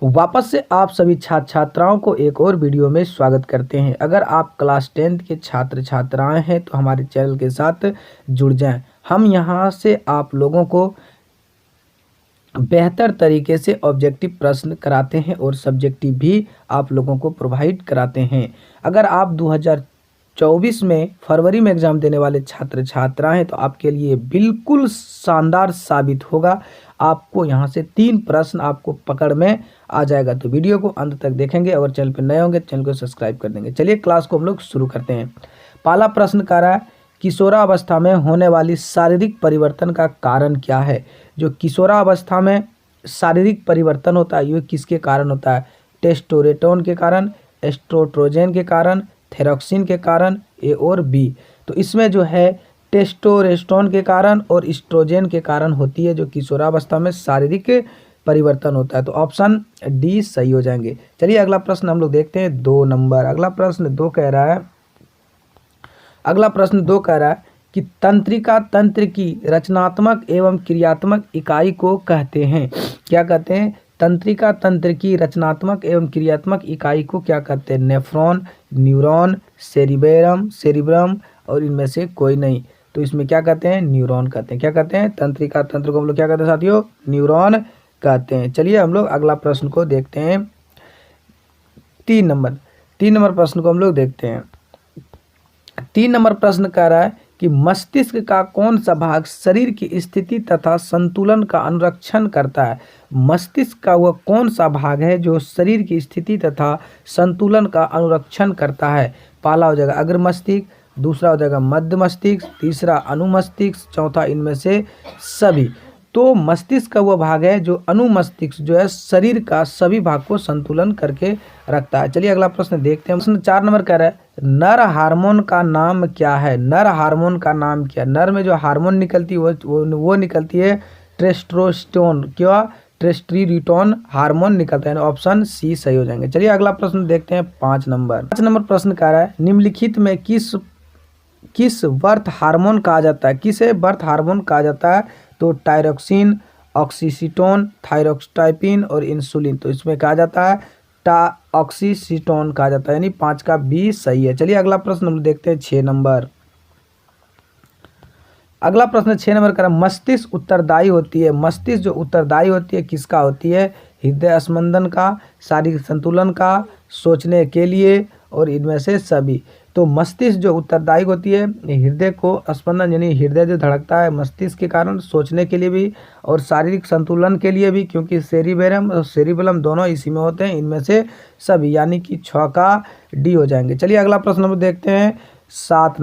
वापस से आप सभी छात्र छात्राओं को एक और वीडियो में स्वागत करते हैं। अगर आप क्लास 10th के छात्र छात्राएं हैं तो हमारे चैनल के साथ जुड़ जाएं। हम यहां से आप लोगों को बेहतर तरीके से ऑब्जेक्टिव प्रश्न कराते हैं और सब्जेक्टिव भी आप लोगों को प्रोवाइड कराते हैं। अगर आप 2024 में फरवरी में एग्ज़ाम देने वाले छात्र छात्रा हैं तो आपके लिए बिल्कुल शानदार साबित होगा। आपको यहाँ से 3 प्रश्न आपको पकड़ में आ जाएगा। तो वीडियो को अंत तक देखेंगे और चैनल पर नए होंगे चैनल को सब्सक्राइब कर देंगे। चलिए क्लास को हम लोग शुरू करते हैं। पहला प्रश्न कह रहा है किशोरावस्था में होने वाली शारीरिक परिवर्तन का कारण क्या है। जो किशोरावस्था में शारीरिक परिवर्तन होता है ये किसके कारण होता है। टेस्टोस्टेरोन के कारण, एस्ट्रोजन के कारण, थायरॉक्सिन के कारण, ए और बी। तो इसमें जो है टेस्टोस्टेरोन के कारण और एस्ट्रोजन के कारण होती है जो किशोरावस्था में शारीरिक परिवर्तन होता है। तो ऑप्शन डी सही हो जाएंगे। चलिए अगला प्रश्न हम लोग देखते हैं 2 नंबर। अगला प्रश्न 2 कह रहा है कि तंत्रिका तंत्र की रचनात्मक एवं क्रियात्मक इकाई को कहते हैं। क्या कहते हैं। तंत्रिका तंत्र की रचनात्मक एवं क्रियात्मक इकाई को क्या कहते हैं। नेफ्रॉन, न्यूरॉन, सेरिब्रम और इनमें से कोई नहीं। तो इसमें क्या कहते हैं, न्यूरॉन कहते हैं। क्या कहते हैं, तंत्रिका तंत्र को हम लोग क्या कहते हैं साथियों, न्यूरॉन कहते हैं। चलिए हम लोग अगला प्रश्न को देखते हैं। 3 नंबर प्रश्न को हम लोग देखते हैं। 3 नंबर प्रश्न कह रहा है कि मस्तिष्क का कौन सा भाग शरीर की स्थिति तथा संतुलन का अनुरक्षण करता है। मस्तिष्क का वह कौन सा भाग है जो शरीर की स्थिति तथा संतुलन का अनुरक्षण करता है। पहला हो जाएगा अग्र मस्तिष्क, दूसरा हो जाएगा मध्य मस्तिष्क, तीसरा अनुमस्तिष्क, चौथा इनमें से सभी। तो मस्तिष्क का वह भाग है जो अनुमस्तिष्क जो है शरीर का सभी भाग को संतुलन करके रखता है। चलिए अगला प्रश्न देखते हैं। प्रश्न 4 नंबर कह रहा है नर हार्मोन का नाम क्या है। नर हार्मोन का नाम क्या है। नर में जो हार्मोन निकलती है वो निकलती है टेस्टोस्टेरोन। क्या, टेस्टोस्टेरोन हार्मोन निकलता है। ऑप्शन सी सही हो जाएंगे। चलिए अगला प्रश्न देखते हैं 5 नंबर प्रश्न कह रहा है निम्नलिखित में किस बर्थ हार्मोन कहा जाता है। किसे बर्थ हार्मोन कहा जाता है। तो टायरोक्सिन, ऑक्सीटोन, थायरोक्साइपिन और इंसुलिन। तो इसमें कहा जाता है ऑक्सीटोन कहा जाता है, यानी 5 का बी सही है। चलिए अगला प्रश्न हम देखते हैं 6 नंबर। अगला प्रश्न 6 नंबर का मस्तिष्क उत्तरदायी होती है। मस्तिष्क जो उत्तरदायी होती है किसका होती है। हृदय स्पंदन का, शारीरिक संतुलन का, सोचने के लिए और इनमें से सभी। तो मस्तिष्क जो उत्तरदायी होती है हृदय को स्पंदन यानी हृदय जो धड़कता है मस्तिष्क के कारण, सोचने के लिए भी और शारीरिक संतुलन के लिए भी, क्योंकि सेरिबेरम और सेरिबेलम दोनों इसी में होते हैं, इनमें से सभी, यानी कि 6 का डी हो जाएंगे। चलिए अगला प्रश्न हम देखते हैं 7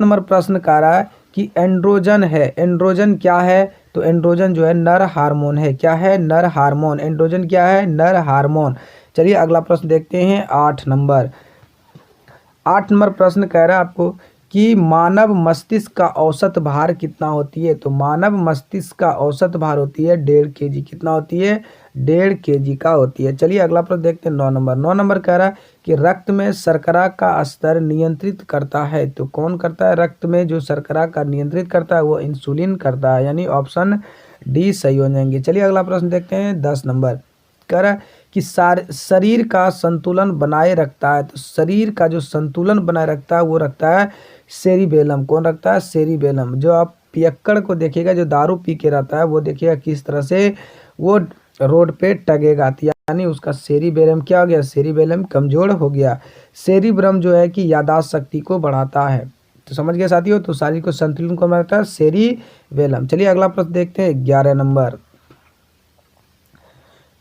नंबर प्रश्न कह रहा है कि एंड्रोजन है। एंड्रोजन क्या है। तो एंड्रोजन जो है नर हार्मोन है। क्या है, नर हार्मोन। एंड्रोजन क्या है, नर हार्मोन। चलिए अगला प्रश्न देखते हैं 8 नंबर प्रश्न कह रहा है आपको कि मानव मस्तिष्क का औसत भार कितना होती है। तो मानव मस्तिष्क का औसत भार होती है 1.5 kg। कितना होती है, 1.5 kg का होती है। चलिए अगला प्रश्न देखते हैं 9 नंबर कह रहा है कि रक्त में शर्करा का स्तर नियंत्रित करता है। तो कौन करता है, रक्त में जो शर्करा का नियंत्रित करता है वो इंसुलिन करता है, यानी ऑप्शन डी सही हो जाएंगे। चलिए अगला प्रश्न देखते हैं 10 नंबर कह रहा है कि शरीर का संतुलन बनाए रखता है। तो शरीर का जो संतुलन बनाए रखता है वो रखता है सेरिबेलम। कौन रखता है, सेरिबेलम। जो आप पियक्कड़ को देखिएगा जो दारू पी के रहता है वो देखिएगा किस तरह से वो रोड पे टगेगा, यानी उसका सेरिबेलम क्या हो गया, सेरिबेलम कमजोर हो गया। सेरिब्रम जो है कि यादाश्त शक्ति को बढ़ाता है। तो समझ गए साथियों। तो शरीर को संतुलन को बनाता है सेरिबेलम। चलिए अगला प्रश्न देखते हैं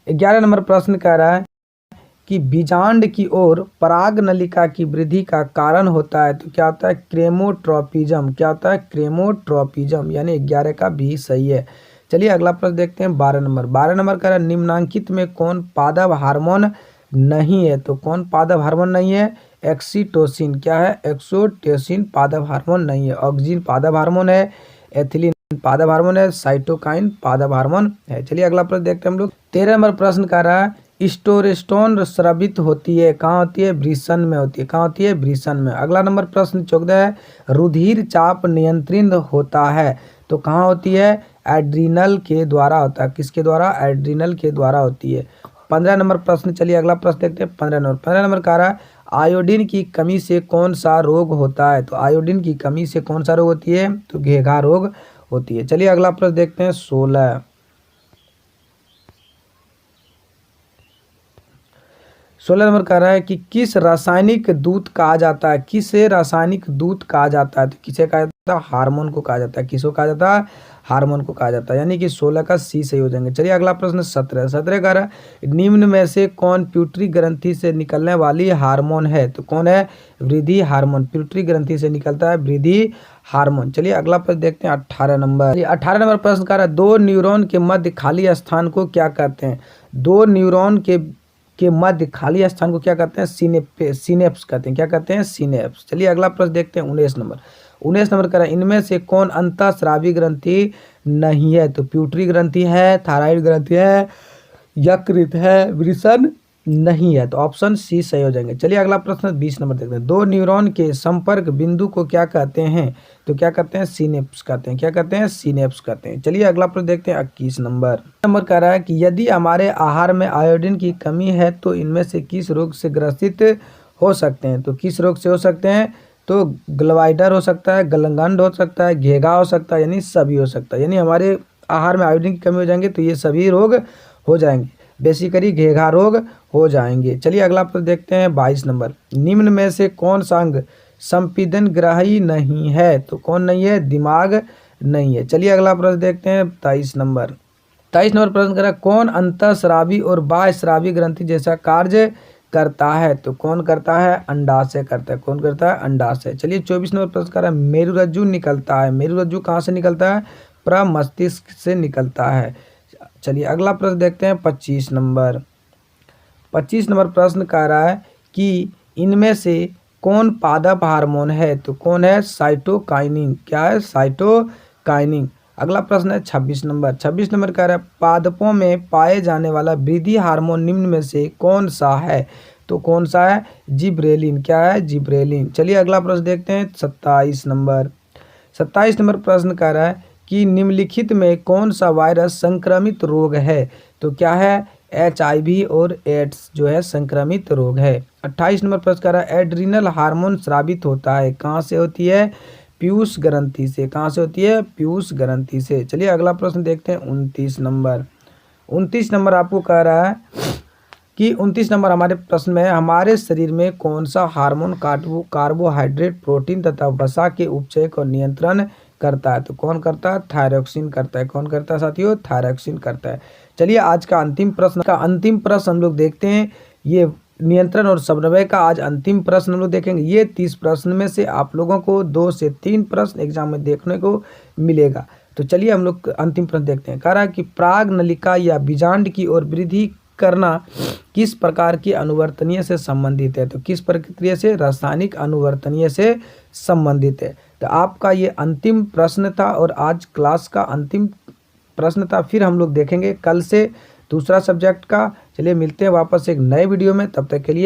11 नंबर प्रश्न कह रहा है कि बीजांड की ओर पराग नलिका की वृद्धि का कारण होता है। तो क्या होता है, क्रेमोट्रोपिज्म। क्या होता है, क्रेमोट्रोपिज्म, यानी 11 का बी सही है। चलिए अगला प्रश्न देखते हैं 12 नंबर कह रहा है निम्नलिखित में कौन पादप हार्मोन नहीं है। तो कौन पादप हार्मोन नहीं है, एक्सीटोसिन। क्या है, एक्सोटोसिन पादप हार्मोन नहीं है। ऑक्सीजन पादप हार्मोन है, एथिलीन पादप हार्मोन है, साइटोकाइन पादप हार्मोन है। चलिए अगला प्रश्न देखते हैं हम लोग। 13 नंबर प्रश्न कह रहा है टेस्टोस्टेरोन स्रावित होती है। कहाँ होती है, वृषण में होती है। कहाँ होती है, वृषण में। अगला नंबर प्रश्न 14 है रुधिर चाप नियंत्रित होता है। तो कहाँ होती है, एड्रीनल के द्वारा होता है। किसके द्वारा? एड्रीनल के द्वारा होती है। 15 नंबर प्रश्न, चलिए अगला प्रश्न देखते हैं। 15 नंबर कह रहा है आयोडीन की कमी से कौन सा रोग होता है? तो आयोडीन की कमी से कौन सा रोग होती है? तो घेघा रोग होती है। चलिए अगला प्रश्न देखते हैं। 16 नंबर कह रहा है कि किस रासायनिक दूत कहा जाता है? किसे रासायनिक दूत कहा जाता है? तो किसे कहा जाता है? हार्मोन को कहा जाता है। किसको कहा जाता है? हार्मोन को कहा जाता है। यानी कि 16 का सी सही हो जाएंगे। चलिए अगला प्रश्न 17 कह रहा है निम्न में से कौन प्यूटरी ग्रंथि से निकलने वाली हार्मोन है? तो कौन है? वृद्धि हार्मोन। प्यूटरी ग्रंथि से निकलता है वृद्धि हार्मोन। चलिए अगला प्रश्न देखते हैं। 18 नंबर 18 नंबर प्रश्न कह रहा है दो न्यूरॉन के मध्य खाली स्थान को क्या कहते हैं? दो न्यूरॉन के मध्य खाली स्थान को क्या कहते हैं? सिनेप्स कहते हैं। क्या कहते हैं? सिनेप्स। चलिए अगला प्रश्न देखते हैं। 19 नंबर कह रहा है इनमें से कौन अंतःस्रावी ग्रंथि नहीं है? तो प्यूटरी ग्रंथि है, थायराइड ग्रंथि है, यकृत है, वृषण नहीं है। तो ऑप्शन सी सही हो जाएंगे। चलिए अगला प्रश्न 20 नंबर देखते हैं। दो न्यूरॉन के संपर्क बिंदु को क्या कहते हैं? तो क्या कहते हैं? सिनेप्स कहते हैं। क्या कहते हैं? सिनेप्स कहते हैं। चलिए अगला प्रश्न देखते हैं। 21 नंबर कह रहा है कि यदि हमारे आहार में आयोडीन की कमी है तो इनमें से किस रोग से ग्रसित हो सकते हैं? तो किस रोग से हो सकते हैं? तो ग्लवाइडर हो सकता है, गलगंड हो सकता है, घेघा हो सकता है, यानी सभी हो सकता है। यानी हमारे आहार में आयोडीन की कमी हो जाएंगे तो ये सभी रोग हो जाएंगे। बेसिकली घेघा रोग हो जाएंगे। चलिए अगला प्रश्न देखते हैं। 22 नंबर निम्न में से कौन सा अंग संपीड़न ग्राही नहीं है? तो कौन नहीं है? दिमाग नहीं है। चलिए अगला प्रश्न देखते हैं। 23 नंबर प्रश्न कर रहा है कौन अंतःस्रावी और बाह्यस्रावी ग्रंथि जैसा कार्य करता है? तो कौन करता है? अंडाशय करता है। कौन करता है? अंडाशय। चलिए 24 नंबर प्रश्न कर रहा है मेरुरज्जु निकलता है। मेरुरज्जु कहाँ से निकलता है? प्रमस्तिष्क से निकलता है। चलिए अगला प्रश्न देखते हैं। 25 नंबर प्रश्न कह रहा है कि इनमें से कौन पादप हार्मोन है? तो कौन है? साइटोकाइनिन। क्या है? साइटोकाइनिन। अगला प्रश्न है 26 नंबर कह रहा है पादपों में पाए जाने वाला वृद्धि हार्मोन निम्न में से कौन सा है? तो कौन सा है? जिब्रेलिन। क्या है? जिब्रेलिन। चलिए अगला प्रश्न देखते हैं। 27 नंबर प्रश्न कह रहा है कि निम्नलिखित में कौन सा वायरस संक्रमित रोग है? तो क्या है? HIV और एड्स जो है संक्रमित रोग है। 28 नंबर प्रश्न कह रहा है एड्रीनल हार्मोन स्रावित होता है। कहाँ से होती है? पीयूष ग्रंथि से। कहाँ से होती है? पीयूष ग्रंथि से। चलिए अगला प्रश्न देखते हैं। 29 नंबर आपको कह रहा है कि 29 नंबर हमारे प्रश्न में हमारे शरीर में कौन सा हार्मोन कार्बोहाइड्रेट, प्रोटीन तथा वसा के उपचय को नियंत्रण करता है? तो कौन करता है? थायरॉक्सिन करता है। कौन करता है साथियों? थायरॉक्सिन करता है। चलिए आज का अंतिम प्रश्न हम लोग देखते हैं। ये नियंत्रण और समन्वय का आज अंतिम प्रश्न हम लोग देखेंगे। ये 30 प्रश्न में से आप लोगों को 2 से 3 प्रश्न एग्जाम में देखने को मिलेगा। तो चलिए हम लोग अंतिम प्रश्न देखते हैं। कह रहा है कि प्राग नलिका या बीजांड की ओर वृद्धि करना किस प्रकार की अनुवर्तनीय से संबंधित है? तो किस प्रक्रिया से? रासायनिक अनुवर्तनीय से संबंधित है। तो आपका ये अंतिम प्रश्न था और आज क्लास का अंतिम प्रश्न था। फिर हम लोग देखेंगे कल से दूसरा सब्जेक्ट का। चलिए मिलते हैं वापस एक नए वीडियो में, तब तक के लिए